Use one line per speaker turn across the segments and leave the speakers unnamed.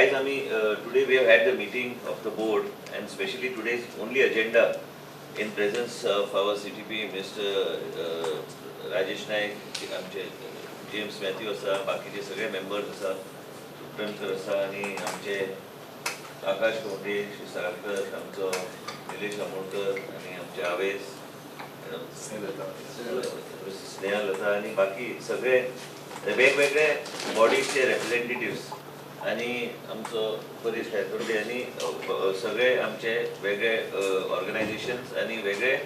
Guys, today we have had the meeting of the board, and especially today's only agenda in presence of our CTP, Mr. Rajesh Naik, James Matthew असा, बाकीचे सगळे members असा, Prudent असा आणि आमचे आकाश कोंडे, श्री सारकर, आमचो निलेश आमोणकर आणि आमचे आवेस, स्नेहलता आणि बाकी सगळे वेगवेगळे बॉडीजचे रिप्रेझेंटेटिव्स आणि आमचो वरिष्ठ हायकोर्टी आणि सगळे आमचे वेगळे ऑर्गनायझेशन्स आणि वेगळे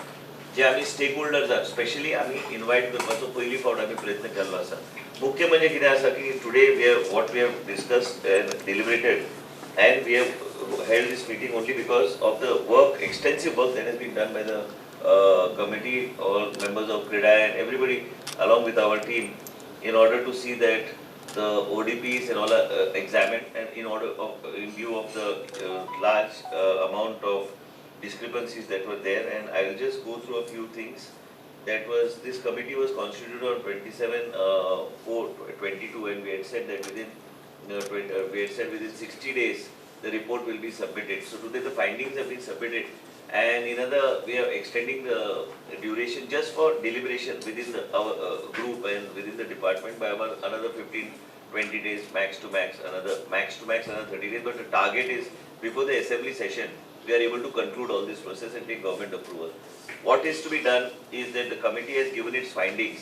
जे आम्ही स्टेक होल्डर्स आहात स्पेशली आम्ही इन्वाइट करपाचो पयली फावट आम्ही प्रयत्न केल्लो आसा. मुख्य म्हणजे कितें आसा की today we have discussed and deliberated and we have held this meeting only because of the extensive work that has been done by the committee, all members of CREDA and everybody along with our team in order to see that the ODPs and all are examined and in view of the large amount of discrepancies that were there. And I will just go through a few things. This committee was constituted on 27/4/22 and we had said that within 60 days the report will be submitted. So today the findings have been submitted, and we are extending the duration just for deliberation within our group and within the department by another 15-20 days max to max another 30 days. But the target is before the assembly session we are able to conclude all this process and take government approval. What is to be done is that the committee has given its findings.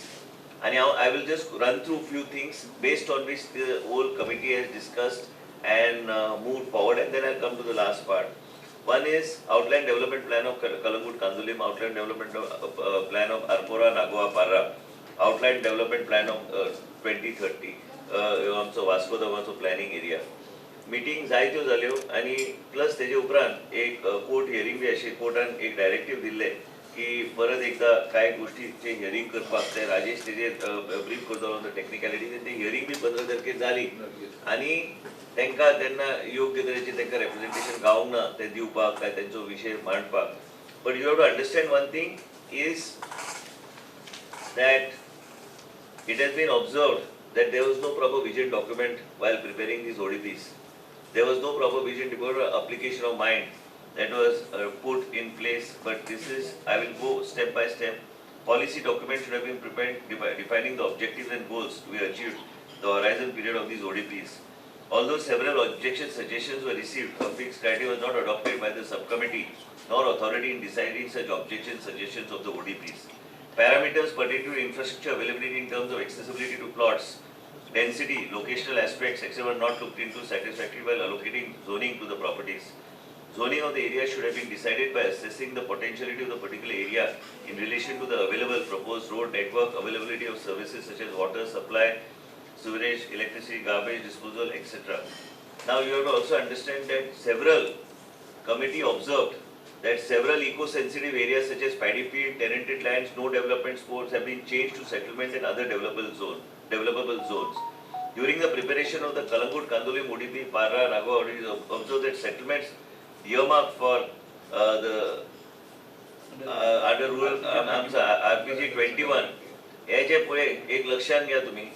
And now I will just run through few things based on which the whole committee has discussed and moved forward, and then I'll come to the last part. One is outline development plan of Kalangut Kandulim, outline development plan of Arpora Nagoa Parra, outline development plan of 2030, also Vasco da Gama planning area. Meeting जायत्यो जाल्यो आणि plus तेजे उपरांत एक court hearing B अशी कोर्टान एक directive दिल्ले की परत एकदा काय गोष्टीचे हियरिंग करपाक ते राजेश तेजे ब्रीफ करतलो ऑन द टेक्निकॅलिटीज आणि ते हियरिंग बी 15 तारखेक जाली आणि तांकां तेन्ना योग्य तरेचे तांकां रिप्रेझेंटेशन गावूंक ना ते दिवपाक काय तेंचो विशय मांडपाक. But you have to understand one thing is that it has been observed that there was no proper vision document while preparing these ODPs. There was no proper vision application of mind that was put in place, but I will go step by step. Policy documents should have been prepared defining the objectives and goals to be achieved, the horizon period of these ODPs. Although several suggestions were received, a fixed criteria was not adopted by the subcommittee nor authority in deciding such suggestions of the ODPs. Parameters pertaining to infrastructure availability in terms of accessibility to plots, density, locational aspects, etc. were not looked into satisfactorily while allocating zoning to the properties. Zoning of the area should have been decided by assessing the potentiality of the particular area in relation to the available proposed road network, availability of services such as water supply, sewerage, electricity, garbage disposal, etc. Now you have to also understand that several committee observed that several eco-sensitive areas such as paddy field, tenanted lands, no development spots have been changed to settlement and other developable zones. During the preparation of the Kalangut Kandulim ODP, Parra, Nagwa ODPs observed that settlements earmarked for under rural RPG 21 याचे पळय एक लक्षात घ्या तुम्ही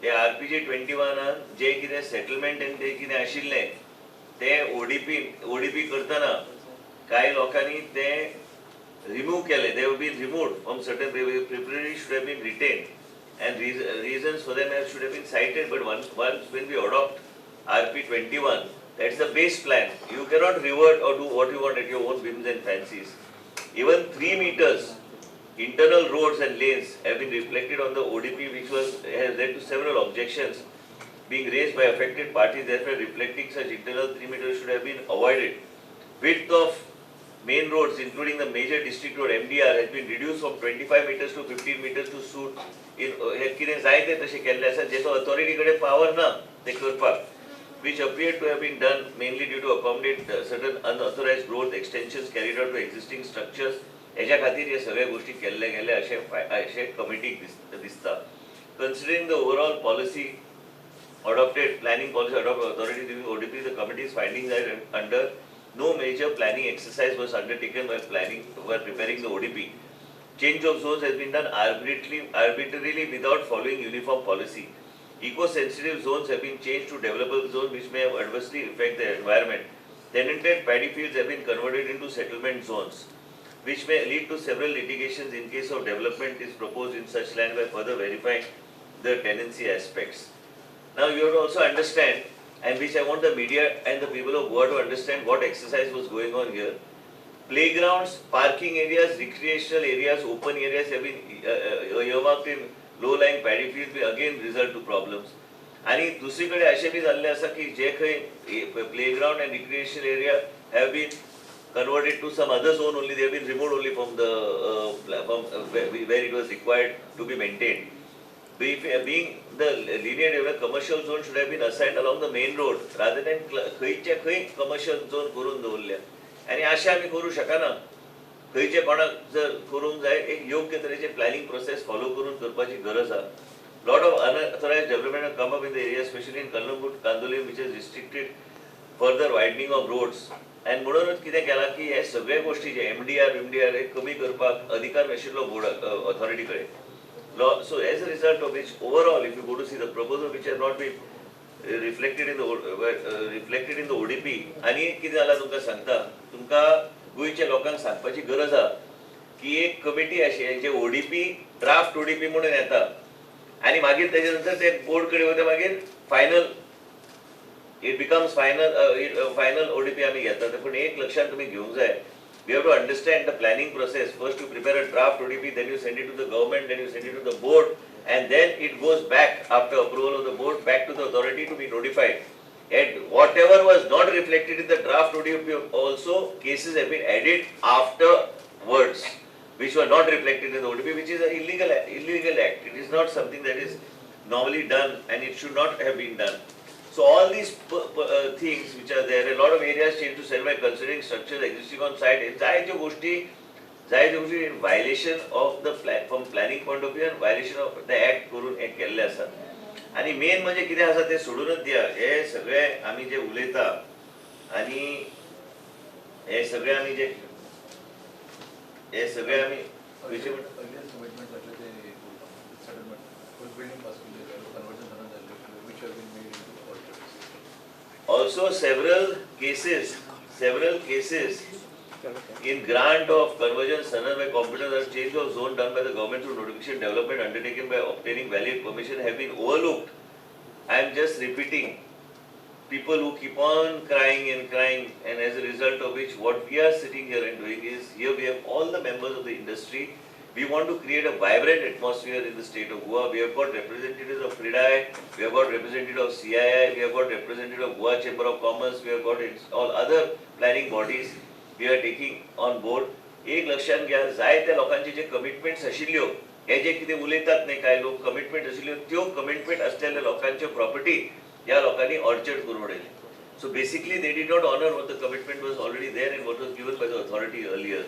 ते RPG 21 जे कितें settlement आणि ते कितें आशिल्ले ते ODP करतना काही लोकांनी ते रिमूव केले. they have been removed from certain preparatory should have been retained and reasons for them should have been cited, but once when we adopt RP 21 that's the base plan. You cannot revert or do what you want at your own whims and fancies. Even 3 meters internal roads and lanes have been reflected on the ODP, which has led to several objections being raised by affected parties. Therefore reflecting such internal 3 meters should have been avoided. Width of main roads including the major district road MDR has been reduced from 25 meters to 15 meters to suit in कितें जाय ते तशें केल्ले आसा जेचो authority कडेन power ना ते करपाक, which appeared to have been done mainly due to accommodate certain unauthorized growth extensions carried out to existing structures. हेच्या खातीर हे सगळे गोष्टी केल्ले गेले अशें कमिटीक दिसता. Considering the overall policy adopted, planning policy adopted authority during ODP, the committee's findings are under no major planning exercise was undertaken while preparing the ODP. Change of zones has been done arbitrarily without following uniform policy. Eco-sensitive zones have been changed to developable zones, which may have adversely affect the environment. Tenanted paddy fields have been converted into settlement zones, which may lead to several litigations in case of development is proposed in such land by further verifying the tenancy aspects. Now you have to also understand, and which I want the media and the people of Goa to understand what exercise was going on here. Playgrounds, parking areas, recreational areas, open areas have been earmarked in low-lying paddy fields will again result to problems. आणि दुसरीकडे असे B झाले असा की जे काही playground and recreational area have been converted to some other zone only, they have been removed only from the where it was required to be maintained. Being the linear developed commercial zone should have been assigned along the main road rather than खंयच्या खंय commercial zone करून दवरल्या. आणि अशें आमी करूं शकना. खंयचे कोणाक जर करूंक जाय एक योग्य तरेचे प्लॅनिंग प्रोसेस फॉलो करून करपाची गरज आसा. Lot of unauthorized development have come up in the area, especially in Kallamgut, Kandoli, which has restricted further widening of roads. And म्हणूनच कितें केलां की हे सगळे गोष्टी जे MDR हे कमी करपाक अधिकार नाशिल्लो बोर्ड ऑथॉरिटी कडेन. So as a result of which, overall, if you go to see the proposal which has not been reflected in the ODP, आणि कितें जालां तुमकां सांगता, तुमकां गोंयच्या लोकांक सांगपाची गरज आसा की एक कमिटी अशी जे ODP ड्राफ्ट ODP म्हणून येता आणि मागीर त्याच्या नंतर ते बोर्ड कडे वता मागीर final it becomes final ODP आम्ही घेतात. पण एक लक्षात तुम्ही घेऊंक जाय, we have to understand the planning process. First you prepare a draft ODP, then you send it to the government, then you send it to the board, and then it goes back after approval of the board back to the authority to be notified. And whatever was not reflected in the draft ODP also, cases have been added afterwards, which were not reflected in the ODP, which is an illegal act. It is not something that is normally done, and it should not have been done. So all these things which are there, a lot of areas changed to sell by considering structures existing on site. जायत्यो गोष्टी in violation of the plan, from planning point of view and violation of the act करून एक केल्ले आसा. आणि main म्हणजे कितें आसा ते सोडूनच दिया. हे सगळे आमी जे उलयता आणि हे सगळे आमी also several cases in grant of conversion standard by competence or change of zone done by the government through notification development undertaken by obtaining valid permission have been overlooked. I am just repeating. People who keep on crying, and as a result of which what we are sitting here and doing is, here we have all the members of the industry. We want to create a vibrant atmosphere in the state of Goa. We have got representatives of Prudent, we have got representatives of CII, we have got representatives of Goa Chamber of Commerce, we have got all other planning bodies we are taking on board. एक लक्षात घ्या, जाय त्या लोकांचे जे commitments आशिल्ल्यो, हे जे कितें उलयतात न्ही काय लोक कमिटमेंट आशिल्ल्यो, त्यो कमिटमेंट असलेल्या लोकांचे प्रॉपर्टी या लोकांनी ऑर्चर्ड करून उडयले. So basically they did not honor what the commitment was already there and what was given by the authority earlier.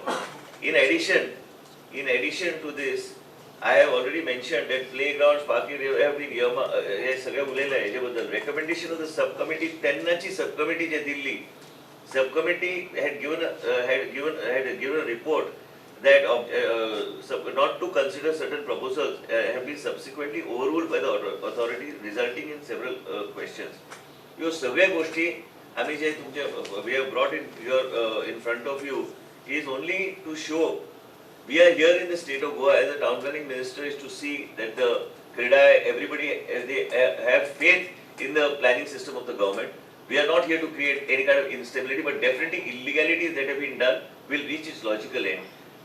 In addition to this, I have already mentioned that playgrounds, parking have been हे सगळे उलयले हेजेबद्दल. Recommendation of the subcommittee, तेन्नाची subcommittee J Delhi, subcommittee had given a report that not to consider certain proposals have been subsequently overruled by the authority, resulting in several questions. ह्यो सगळे गोष्टी आम्ही जे तुमचे we have brought in front of you is only to show we are here in the state of Goa as a town planning minister is to see that the CREDAI, everybody they have faith in the planning system of the government. We are not here to create any kind of instability, but definitely illegalities that have been done will reach its logical end.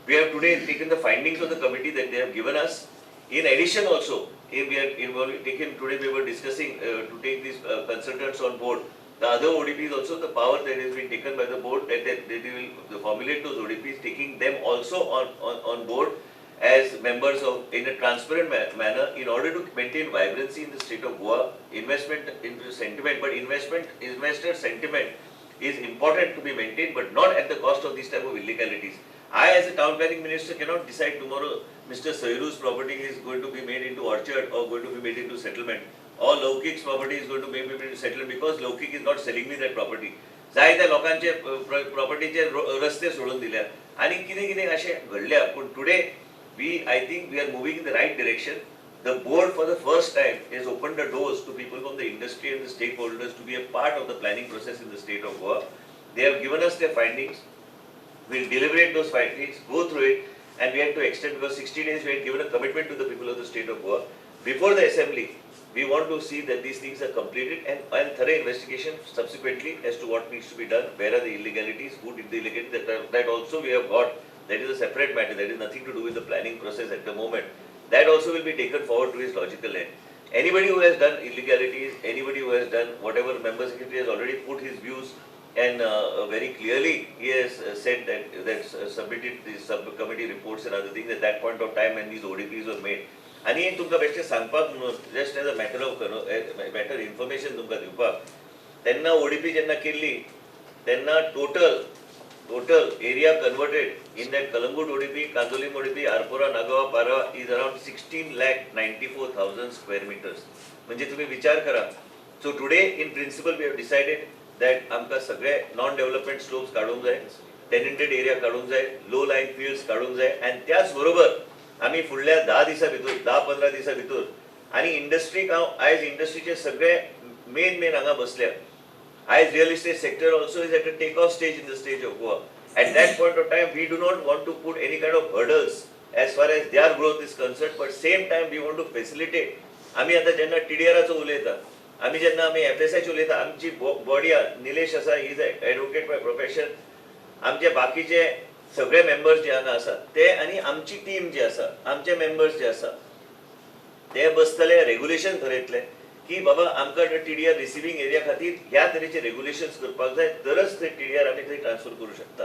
We have today taken the findings of the committee that they have given us. In addition also, we were discussing to take these consultants on board. The other ODPs also, the power that has been taken by the board, that they will formulate those ODPs, taking them also on board as members of in a transparent manner in order to maintain vibrancy in the state of Goa. Investment into sentiment, but investor sentiment is important to be maintained, but not at the cost of these type of illegalities. I, as a town planning minister, cannot decide tomorrow Mr. Sairu's property is going to be made into orchard or going to be made into settlement, or Laukik's property is going to be made into settlement because Laukik is not selling me that property. जाय त्या लोकांचे प्रॉपर्टीचे रस्ते सोडून दिल्या आणि कितें कितें अशें घडल्या. पण today I think we are moving in the right direction. the board for the first time has opened the doors to people from the industry and the stakeholders to be a part of the planning process in the state of Goa. They have given us their findings. We'll deliberate those findings, go through it, and we had to extend because 60 days we had given a commitment to the people of the state of Goa. Before the assembly, we want to see that these things are completed and thorough investigation subsequently as to what needs to be done, where are the illegalities, who did the illegalities, that also we have got. That is a separate matter, that is nothing to do with the planning process at the moment. That also will be taken forward to its logical end. Anybody who has done illegalities, anybody who has done whatever, member secretary has already put his views and very clearly he has said that submitted the subcommittee reports and other things at that point of time when these ODPs were made. आणि तुमकां बेश्टें सांगपाक just as a matter of matter information तुमकां दिवपाक तेन्ना ODP जेन्ना केल्ली तेन्ना total area converted in that Kalangut ODP, Kandolim ODP, Arpora, Nagawa, Para is around 16,94,000 square meters. म्हणजे तुम्ही विचार करा. So today in principle we have decided that आमकां सगळे नॉन डेव्हलपमेंट स्लोप्स काढून जाय, टेनेंटेड एरिया काढून जाय, लो लाईन फील्ड्स काढून जाय आणि त्याच बरोबर आम्ही फुडल्या 10 दिवसा भितर 10-15 दिवसा भितर आणि इंडस्ट्री आयज इंडस्ट्रीचे सगळे मेन हांगा बसल्या. As real estate sector also is at a take-off stage in the state of Goa. At that point of time, we do not want to put any kind of hurdles as far as their growth is concerned, but same time we want to facilitate. आम्ही आता जेन्ना TDR-चो उलयता, आम्ही जेन्ना FSI-चो उलयता, आमची body Nilesh आसा, he is advocate by profession. आमचे बाकीचे सगळे मेंबर्स जे हांगा आसा ते आणि आमची टीम जी आसा, आमचे मेंबर्स जे आसा ते बसतले, रेग्युलेशन ठरयतले की बाबा आमकां TDR रिसिविंग एरिया खातीर ह्या तरेचे रेग्युलेशन्स करपाक जाय, तरच ते TDR आमी थंय ट्रान्सफर करू शकता.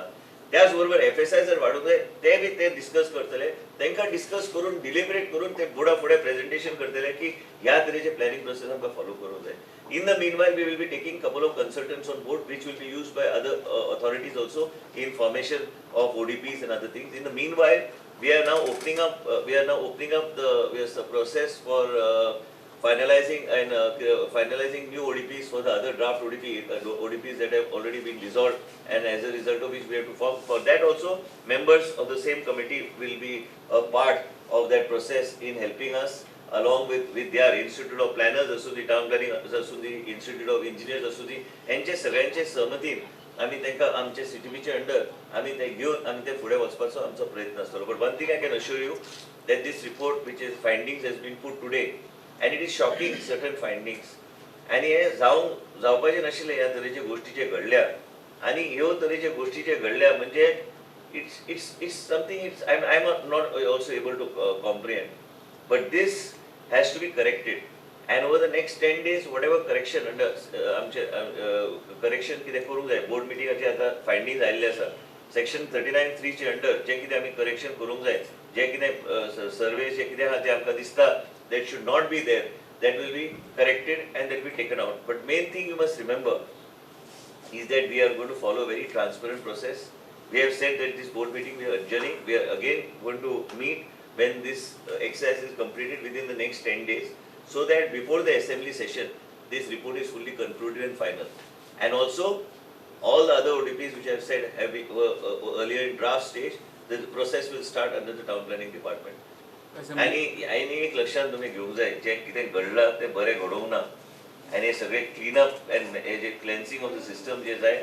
त्याच बरोबर FSI जर वाडूंक जाय ते बी ते डिस्कस करतले, तांकां डिस्कस करून डिलिबरेट करून ते बोर्डा फुडें प्रेझेंटेशन करतले की ह्या तरेचे प्लॅनिंग प्रोसेस आमकां फॉलो करूंक जाय. In the meanwhile, we will be taking couple of consultants on board, which will be used by other authorities also in formation of ODPs and other things. In the meanwhile, we are now opening up the process for finalizing new ODPs for the other draft ODPs that have already been dissolved, and as a result of which we have to form. For that also, members of the same committee will be a part of that process in helping us along with their Institute of Planners असू दी, Town Planning असू दी, Institute of Engineers असू दी, यांचे सगळ्यांचे सहमतीन आम्ही तांकां आमचे CTBचे under आम्ही ते घेऊन आम्ही ते फुडें वचपाचो आमचो प्रयत्न आसतलो. But one thing I can assure you that this report which is findings has been put today and it is shocking certain findings आणि हे जावपाचे नाशिल्ले ह्या तरेचे गोष्टी जे घडल्या आणि ह्यो तरेचे गोष्टी जे घडल्या म्हणजे it's something I'm not also able to comprehend, but this has to be corrected and over the next 10 days whatever correction under आमचे correction कितें करूंक जाय, बोर्ड मिटिंगाचे आता फायंडिंग्स आयिल्ले आसा सेक्शन 39(3) चे अंडर जे कितें आमी करेक्शन करूंक जाय, जे कितें सर्वे जे कितें आहा ते आमकां दिसता that should not be there, that will be corrected and that will be taken out. But main thing you must remember is that we are going to follow a very transparent process. We have said that this board meeting we are adjourning, we are again going to meet when this exercise is completed within the next 10 days, so that before the assembly session, this report is fully concluded and final. And also, all the other ODPs which I have said have been earlier in draft stage, the process will start under the town planning department. आणि एक लक्षात तुम्ही घेऊंक जाय, जे कितें घडलां तें बरें घडोवंक ना आनी हे सगळे क्लीन अप एंड जे क्लेन्सिंग ऑफ द सिस्टम जे जाय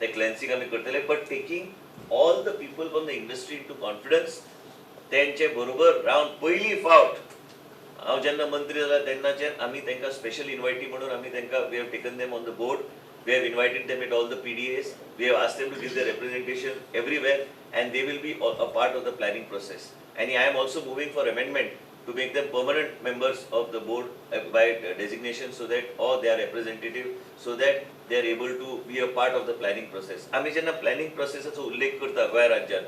ते क्लेन्सिंग आमी करतले, but taking all the people from the industry into confidence. तेंचे बरोबर रावन पयली फावट हांव जेन्ना मंत्री जाला तेन्नाचे आमी तांकां स्पेशल इन्वायटी म्हणून आमी तांकां we have taken them on the board, we have invited them at all the PDAs, we have asked them to give their representation everywhere and they will be a part of the planning process. And I am also moving for amendment to make them permanent members of the board by designation, so that or they are representative, so that they are able to be a part of the planning process. आम्ही जेन्ना planning प्रोसेसाचो उल्लेख करता गोंय राज्यात,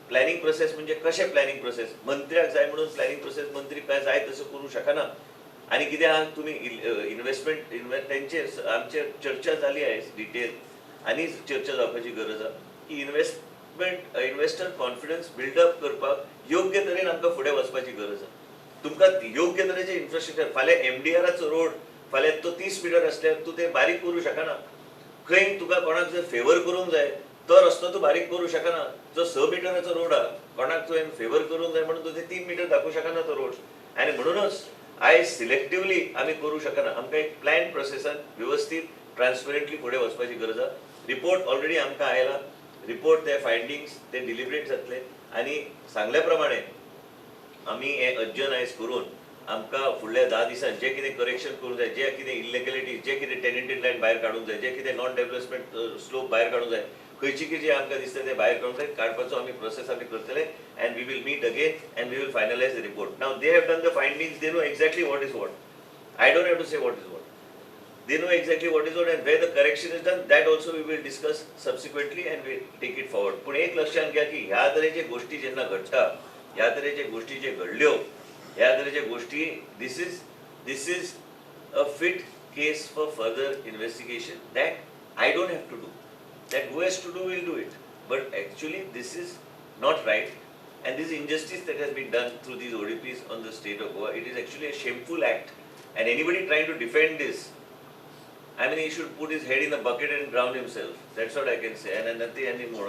planning process म्हणजे कशें planning process, मंत्र्याक जाय म्हणून प्लॅनिंग प्रोसेस मंत्री काय जाय तसं करू शकना. आणि कितें आहा तुम्ही इन्व्हेस्टमेंट त्यांचे आमचे चर्चा झाली आहे डिटेल आणि चर्चा जावपाची गरज आहे की इन्व्हेस्टर कॉन्फिडन्स बिल्डअप करपाक योग्य तरेन आमकां फुडें वचपाची गरज आहे. तुमकां योग्य तरेचे इन्फ्रास्ट्रक्चर फाल्यां MDR-चो रोड फाल्यां तो 30 मीटर आसल्यार तूं ते बारीक करूं शकना. खंय तुका कोणाक जर फेवर करूंक जाय तो रस्तो तूं बारीक करूं शकना. जो 6 मिटराचो रोड आहा कोणाक तुवें फेवर करूंक जाय म्हणून तूं ते 3 मीटर दाखोवं शकना तो रोड. आनी म्हणूनच आय सिलेक्टिवली आम्ही करू शकना. आमकां एक प्लॅन प्रोसेसान व्यवस्थित ट्रान्सपरंटली फुडें वचपाची गरज आहा. रिपोर्ट ऑलरेडी आमकां आयला. रिपोर्ट ते फायंडिंग्स ते डिलिब्रेट जातले आनी सांगल्या प्रमाणे आमी हे अजनायज करून आमकां फुडल्या 10 दिसांत जे कितें करेक्शन करूंक जाय, जे कितें इल्लेगॅलिटी, जे कितें टेनंटेड लँड भायर काडूंक जाय, जे कितें नॉन डेव्हलपमेंट स्लोप भायर काडूंक जाय, खंयची कितें आमकां दिसता ते भायर काडूंक जाय, काडपाचो आमी प्रोसेस आमी करतले and we will meet again and we will finalise the report. Now they have done the findings, they know exactly what is what. I don't have to say what is what. They know exactly what is what and where the correction is done. That also we will discuss subsequently and we take it forward. पण एक लक्षात घ्या की ह्या तरेचे गोष्टी जेन्ना घडटा, ह्या तरेचे गोष्टी जे घडल्यो, ह्या तरेचे गोष्टी this is a fit case for further investigation that I don't have to do. That who has to do will do it. But actually this is not right and this injustice that has been done through these ODPs on the state of Goa. It is actually a shameful act and anybody trying to defend this, I mean, he should put his head in a bucket and drown himself. That's what I can say. And nothing anymore.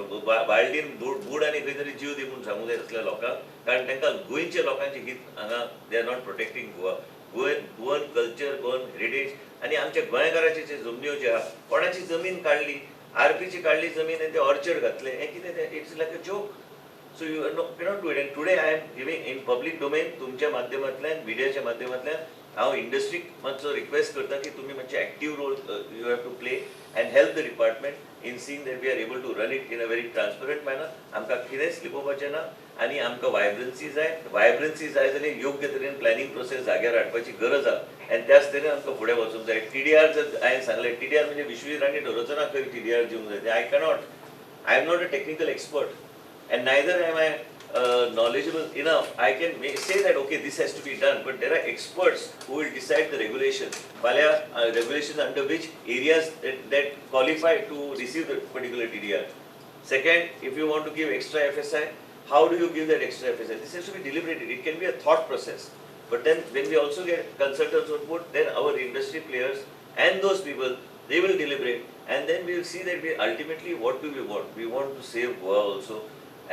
बाल्डीन बूड आणि खंय तरी जीव दी म्हणून सांगू जाय असल्या लोकांक, कारण तांकां गोंयच्या लोकांची हित हांगा they are not protecting Goa. Goan culture, Goan heritage आणि आमच्या गोंयकाराचे जे जमन्यो जे आहा, कोणाची जमीन काडली, आरपीची काडली जमीन आणि ते ऑर्चर्ड घातले, हे कितें ते it's like a joke. So you cannot do it. And today I am giving in public domain तुमच्या माध्यमांतल्यान, मिडियाच्या माध्यमांतल्यान हांव इंडस्ट्रीक मातसो रिक्वेस्ट करता की तुम्ही मातशे active role you have to play and help the department in seeing that we are able to run it in a very transparent manner. आमकां कितेंच लिपोवपाचें ना आनी आमकां वायब्रन्सी जाय जाल्यार योग्य तरेन प्लॅनिंग प्रोसेस जाग्यार हाडपाची गरज आहा आनी त्याच तरेन आमकां फुडें वचूंक जाय. TDR जर हांवें सांगलें, TDR म्हणजे विश्वीर आनी ठरोवचो ना खंय TDR दिवंक जाय. I am not a technical expert and neither am I knowledgeable enough. I can say that okay, this has to be done, but there are experts who will decide the regulations. Regulations under which areas that qualify to receive the particular TDR. Second, if you want to give extra FSI, how do you give that extra FSI? This has to be deliberated. It can be a thought process. But then when we also get consultants on board, then our industry players and those people, they will deliberate and then we will see that we ultimately what do we want? We want to save Goa also.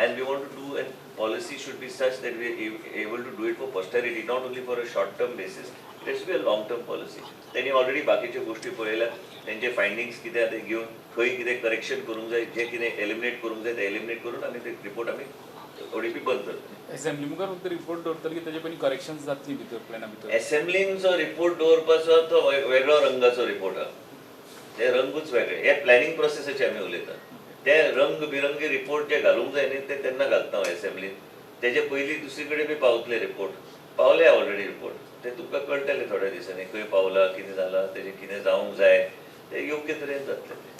And we want to do, and policy should be such that we are able to do it for posterity, not only for a short-term basis. It should be a long-term policy. त्यांनी already बाकीच्या गोष्टी पळयल्या, त्यांचे फायंडिंग्स कितें आहा ते घेवन खंय कितें करेक्शन करूंक जाय, जे कितें एलिमिनेट करूंक जाय ते एलिमिनेट करून आमी ते रिपोर्ट आमी ODP बंद करतले.
असेंब्ली मुखार फक्त रिपोर्ट दवरतले की तेजे पयलीं करेक्शन्स जातली भितर प्लॅना भितर.
असेंब्लींचो रिपोर्ट दवरपाचो तो वेगळो रंगाचो रिपोर्ट आहा. ते रंगूच वेगळे. हे प्लॅनिंग प्रोसेसाचे आमी उलयता. ते रंग बिरंगी रिपोर्ट जे घालूंक जाय न्ही ते तेन्ना घालता हांव असेंब्लीन. तेजे पयलीं दुसरे कडेन बी पावतले रिपोर्ट. Pawle already report. ते तुका कळटले थोड्या दिसांनी खंय पावला, कितें जालां, तेजें कितें जावंक जाय, ते योग्य तरेन जातले.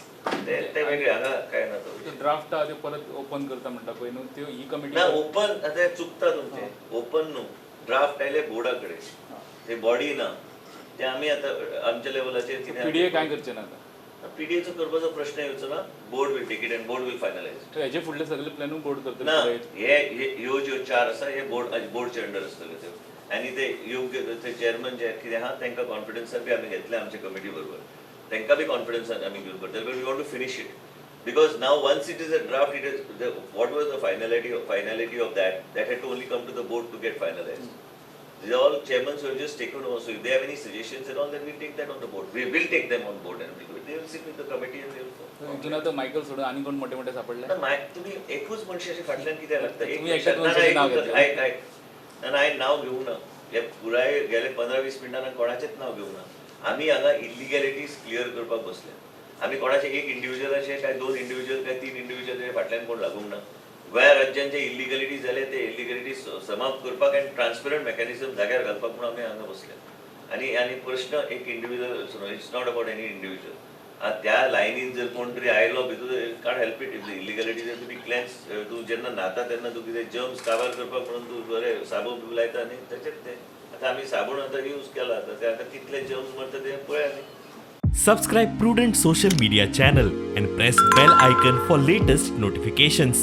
ते वेगळे हांगा काय ना. तो
ड्राफ्ट आहा ते परत ओपन करता म्हणटा पळय न्हू, त्यो ही कमिटी
ना ओपन आतां चुकता तुमचें. ओपन न्हू, ड्राफ्ट आयले बोर्डा कडेन. ते बॉडी ना. ते आमी आतां आमच्या लेवलाचेर कितें
PDA काय करचें ना आतां.
PDAचो करपाचो प्रश्न येवचो ना. Board will take it and board will finalise.
हेजे फुडले सगळे प्लॅनूय बोर्ड करतले.
ना ह्यो ज्यो 4 आसा हे बोर्डचे अंडर आसतले त्यो. आनी ते योग्य ते चेअरमन जे कितें आहा तांकां कॉन्फिडन्सान बी आमी घेतले आमच्या कमिटी बरोबर. तांकां बी कॉन्फिडन्सान आमी घेवन करतले. But we want to finish it. Because now once it is a draft, it is what was the finality of that had to only come to the board to get finalized. These are all chairmen who have just taken over. So if they have any suggestions and all, then we'll take that on the board. We will take them on board and we'll do it. They will sit with the committee and they will.
इथून आता Michael सोडून आणि कोण मोठे मोठे सापडले.
तुम्ही एकूच मनशाचे फाटल्यान कितें लागता. हांवें नांव घेवं ना. हे पुराय गेले 15-20 मिनटान कोणाचेच नांव घेवं ना. आमी हांगा इल्लिगॅलिटीज क्लियर करपाक बसले. आमी कोणाचे एक इंडिव्हिज्युअलाचे काय 2 इंडिव्हिज्युअल काय 3 इंडिव्हिज्युअल फाटल्यान कोण लागूंक ना. गोंया राज्यांचे इल्लिगॅलिटी जाले ते इल्लिगॅलिटी समाप्त करपाक आनी ट्रान्सपरंट मेकॅनिझम जाग्यार घालपाक म्हणून आमी हांगा बसले. आनी प्रश्न एक individual, it's not about any individual. त्या लायनीन जर कोण तरी आयलो भितूर can't help it. If the illegality to be cleanse. तूं जेन्ना न्हाता तेन्ना तूं कितें जर्म्स काबार करपाक म्हणून तूं बरें साबण बी लायता आनी तशेंच तें. आतां आमी साबण आतां यूज केला ते आतां कितले जर्म्स मरता तें पळया न्ही.
Subscribe Prudent social media channel and press bell icon for latest notifications.